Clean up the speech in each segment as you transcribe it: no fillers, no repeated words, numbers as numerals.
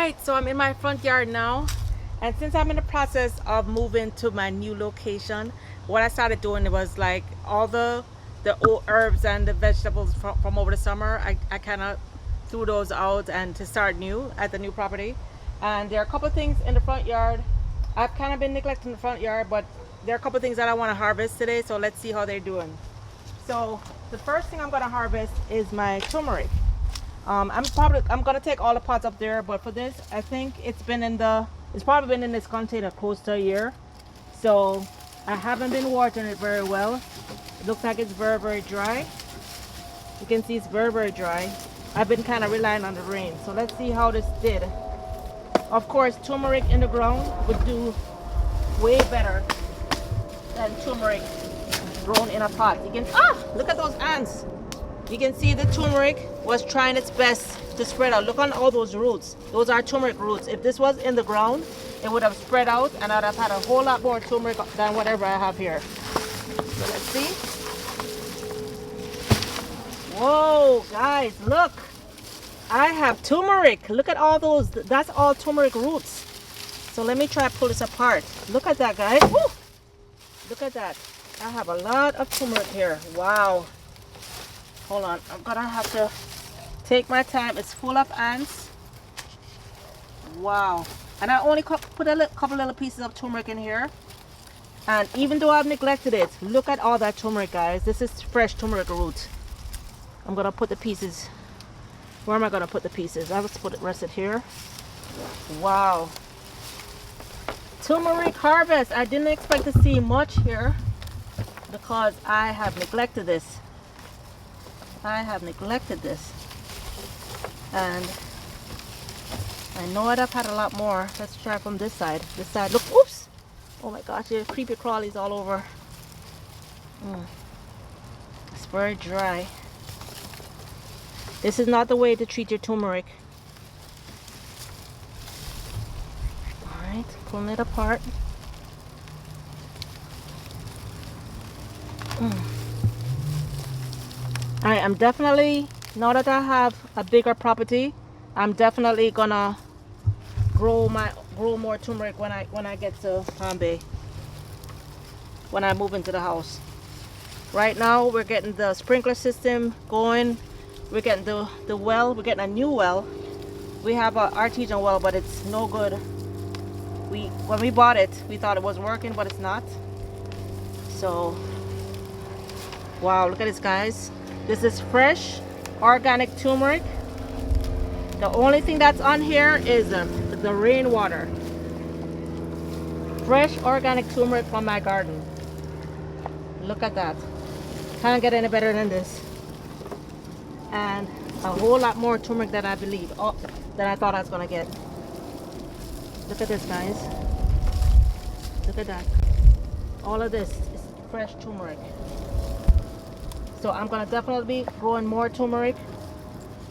right, so I'm in my front yard now, and since I'm in the process of moving to my new location, what I started doing was like all the old herbs and the vegetables from over the summer, I kind of threw those out and to start new at the new property. And there are a couple of things in the front yard. I've kind of been neglecting the front yard, but there are a couple of things that I want to harvest today, so let's see how they're doing. So the first thing I'm going to harvest is my turmeric. I'm gonna take all the pots up there, but for this, I think it's probably been in this container close to a year. So I haven't been watering it very well. It looks like it's very, very dry. You can see it's very, very dry. I've been kind of relying on the rain. So let's see how this did. Of course, turmeric in the ground would do way better than turmeric grown in a pot. You can, look at those ants. You can see the turmeric was trying its best to spread out. Look on all those roots. Those are turmeric roots. If this was in the ground, it would have spread out and I'd have had a whole lot more turmeric than whatever I have here. So let's see. Whoa, guys, look. I have turmeric. Look at all those. That's all turmeric roots. So let me try to pull this apart. Look at that, guys. Woo! Look at that. I have a lot of turmeric here. Wow. Hold on, I'm gonna have to take my time. It's full of ants. Wow. And I only put a couple little pieces of turmeric in here. And even though I've neglected it, look at all that turmeric, guys. This is fresh turmeric root. I'm gonna put the pieces. Where am I gonna put the pieces? I'll just put it rested here. Wow. Tumeric Harvest. I didn't expect to see much here because I have neglected this. I have neglected this, and I know I'd have had a lot more. Let's try from this side. This side, look, oops! Oh my gosh, there's creepy crawlies all over. It's very dry. This is not the way to treat your turmeric. Alright, pulling it apart. I am definitely, now that I have a bigger property, I'm definitely gonna grow more turmeric when I get to Palm Bay, when I move into the house. Right now we're getting the sprinkler system going. We're getting the well. We're getting a new well. We have an artesian well, but it's no good. When we bought it, we thought it was working, but it's not. So wow, look at this, guys. This is fresh organic turmeric. The only thing that's on here is the rainwater. Fresh organic turmeric from my garden. Look at that. Can't get any better than this. And a whole lot more turmeric than I than I thought I was gonna get. Look at this, guys. Look at that. All of this is fresh turmeric. So I'm gonna definitely be growing more turmeric.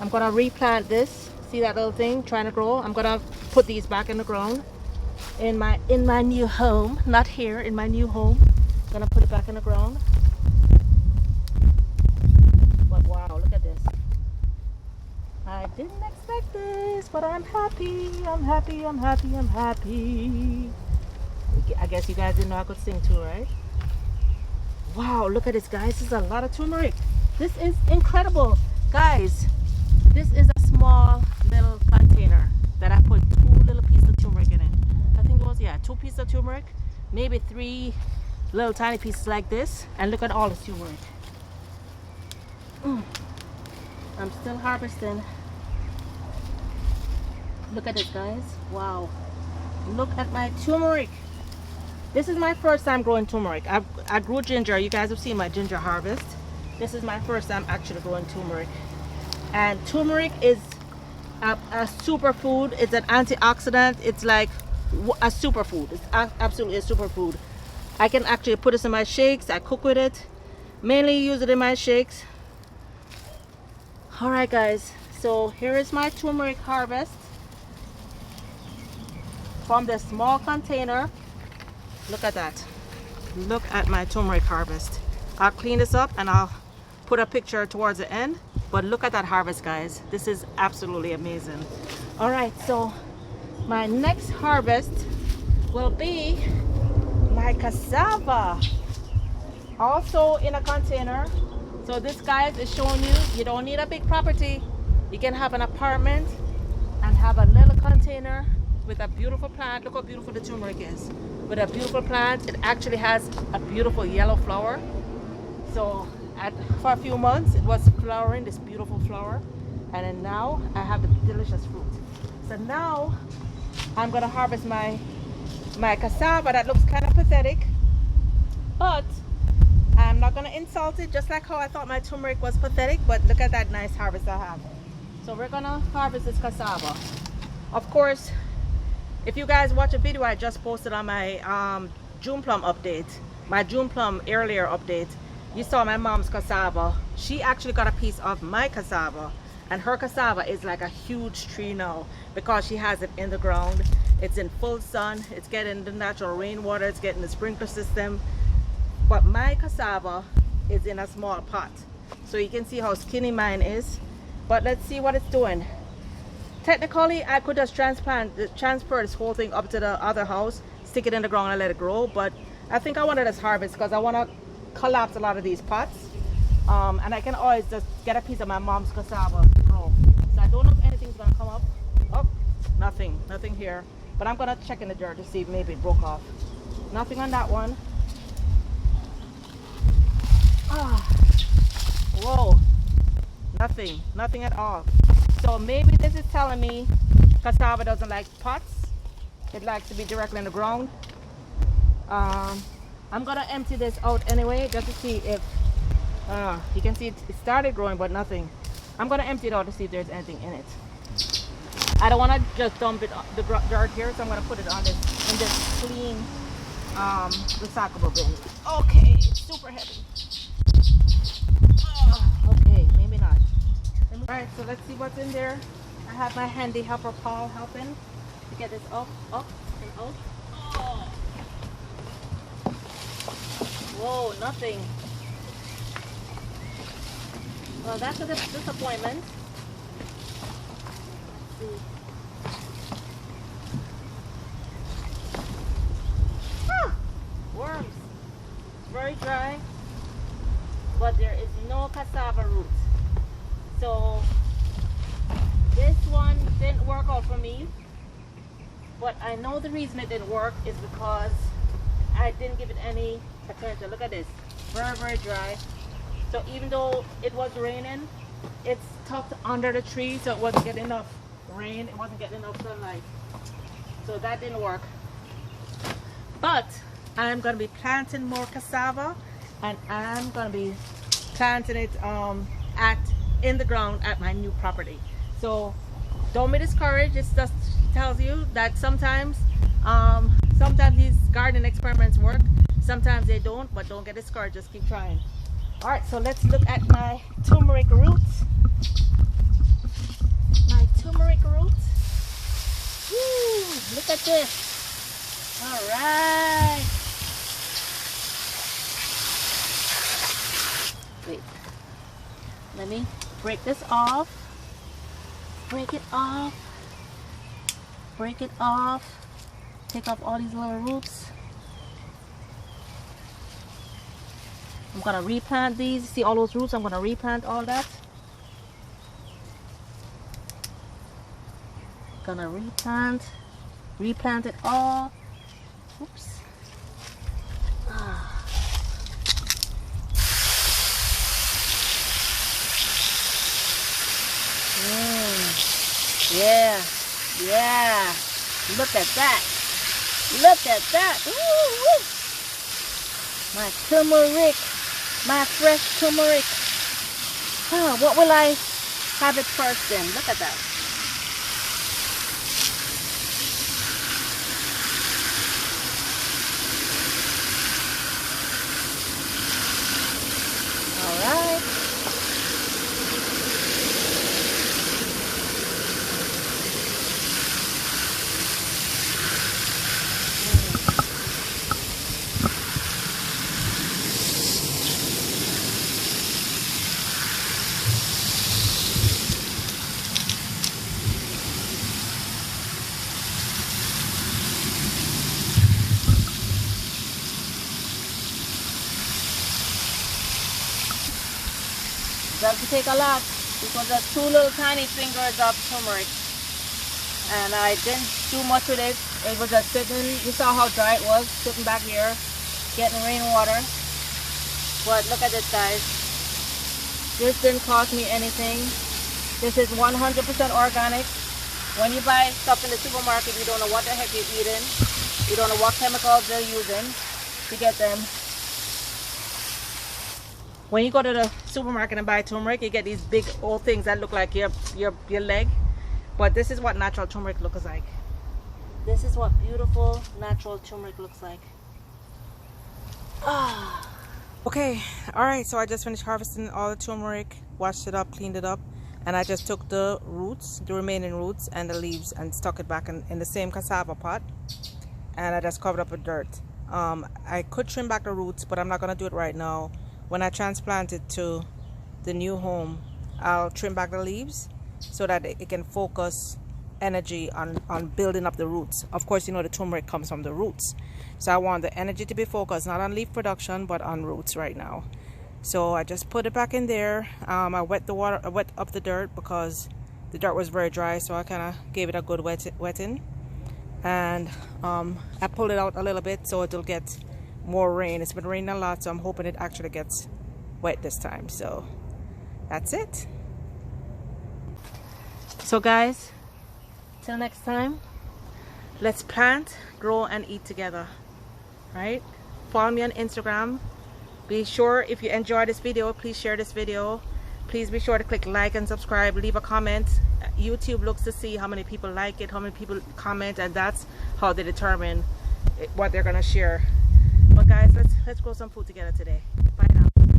I'm gonna replant this. See that little thing trying to grow? I'm gonna put these back in the ground in my new home. Not here, in my new home. I'm gonna put it back in the ground. But wow, look at this. I didn't expect this, but I'm happy. I'm happy. I'm happy. I'm happy. I guess you guys didn't know I could sing too, right? Wow, look at this, guys. This is a lot of turmeric. This is incredible. Guys, this is a small little container that I put 2 little pieces of turmeric in it. I think it was, 2 pieces of turmeric, maybe 3 little tiny pieces like this. And look at all the turmeric. I'm still harvesting. Look at this, guys. Wow. Look at my turmeric. This is my first time growing turmeric. I grew ginger. You guys have seen my ginger harvest. This is my first time actually growing turmeric. And turmeric is a superfood. It's an antioxidant. It's like a superfood. It's absolutely a superfood. I can actually put this in my shakes. I cook with it. Mainly use it in my shakes. Alright, guys. So here is my turmeric harvest from the small container. Look at that. Look at my turmeric harvest. I'll clean this up and I'll put a picture towards the end. But look at that harvest, guys. This is absolutely amazing. All right, so my next harvest will be my cassava, also in a container. So this, guys, is showing you you don't need a big property. You can have an apartment and have a little container with a beautiful plant. Look how beautiful the turmeric is. With a beautiful plant, it actually has a beautiful yellow flower. So for a few months it was flowering, this beautiful flower, and then now I have the delicious fruit. So now I'm gonna harvest my cassava that looks kind of pathetic, but I'm not gonna insult it, just like how I thought my turmeric was pathetic. But look at that nice harvest I have. So we're gonna harvest this cassava. Of course, if you guys watch a video I just posted on my June plum update, my June plum earlier update, you saw my mom's cassava. She actually got a piece of my cassava, and her cassava is like a huge tree now because she has it in the ground. It's in full sun, it's getting the natural rainwater, it's getting the sprinkler system. But my cassava is in a small pot, so you can see how skinny mine is. But let's see what it's doing. Technically I could just transfer this whole thing up to the other house, stick it in the ground and let it grow, but I think I want to just harvest because I want to collapse a lot of these pots, and I can always just get a piece of my mom's cassava to grow. So I don't know if anything's gonna come up. Oh, nothing here, but I'm gonna check in the dirt to see if maybe it broke off. Nothing on that one. Whoa, nothing at all. So maybe this is telling me cassava doesn't like pots, it likes to be directly in the ground. I'm gonna empty this out anyway just to see if you can see it started growing, but nothing. I'm gonna empty it out to see if there's anything in it. I don't want to just dump it the dirt here, so I'm gonna put it on this in this clean recyclable bin. Okay, it's super heavy. Okay, maybe not. All right, so let's see what's in there. I have my handy helper Paul helping to get this up and out. Oh. Whoa, nothing. Well, that's a disappointment. Let's see. Worms. It's very dry, but there is no cassava root. So this one didn't work out for me, but I know the reason it didn't work is because I didn't give it any attention. Look at this, very dry. So even though it was raining, it's tucked under the tree, so it wasn't getting enough rain, it wasn't getting enough sunlight, so that didn't work. But I'm gonna be planting more cassava, and I'm gonna be planting it in the ground at my new property. So don't be discouraged. It just tells you that sometimes these gardening experiments work, sometimes they don't, but don't get discouraged, just keep trying. All right, so let's look at my turmeric roots. My turmeric roots. Woo, look at this. All right. Wait, let me break this off. Break it off. Break it off. Take off all these little roots. I'm gonna replant these. See all those roots? I'm gonna replant all that. Gonna replant it all. Oops. Yeah. Look at that. Look at that. Woo. My turmeric. My fresh turmeric. What will I have it first then? Look at that. All right. have to take a lot. This was just 2 little tiny fingers of turmeric. And I didn't do much with it. It was just sitting, you saw how dry it was, sitting back here, getting rainwater. But look at this, guys. This didn't cost me anything. This is 100% organic. When you buy stuff in the supermarket, you don't know what the heck you're eating. You don't know what chemicals they're using to get them. When you go to the supermarket and buy turmeric, you get these big old things that look like your leg. But this is what natural turmeric looks like. This is what beautiful natural turmeric looks like. Ah. Okay, alright, so I just finished harvesting all the turmeric, washed it up, cleaned it up, and I just took the roots, the remaining roots and the leaves, and stuck it back in the same cassava pot, and I just covered up with dirt. I could trim back the roots, but I'm not going to do it right now. When I transplant it to the new home, I'll trim back the leaves so that it can focus energy on building up the roots. Of course, you know the turmeric comes from the roots, so I want the energy to be focused not on leaf production but on roots right now. So I just put it back in there. I wet the water, I wet up the dirt because the dirt was very dry, so I kind of gave it a good wetting, and I pulled it out a little bit so it'll get more rain. It's been raining a lot, so I'm hoping it actually gets wet this time. So that's it. So guys, till next time, let's plant, grow, and eat together. Right? Follow me on Instagram. Be sure, if you enjoyed this video, please share this video. Please be sure to click like and subscribe. Leave a comment. YouTube looks to see how many people like it, how many people comment, and that's how they determine what they're gonna share. But guys, let's grow some food together today. Bye now.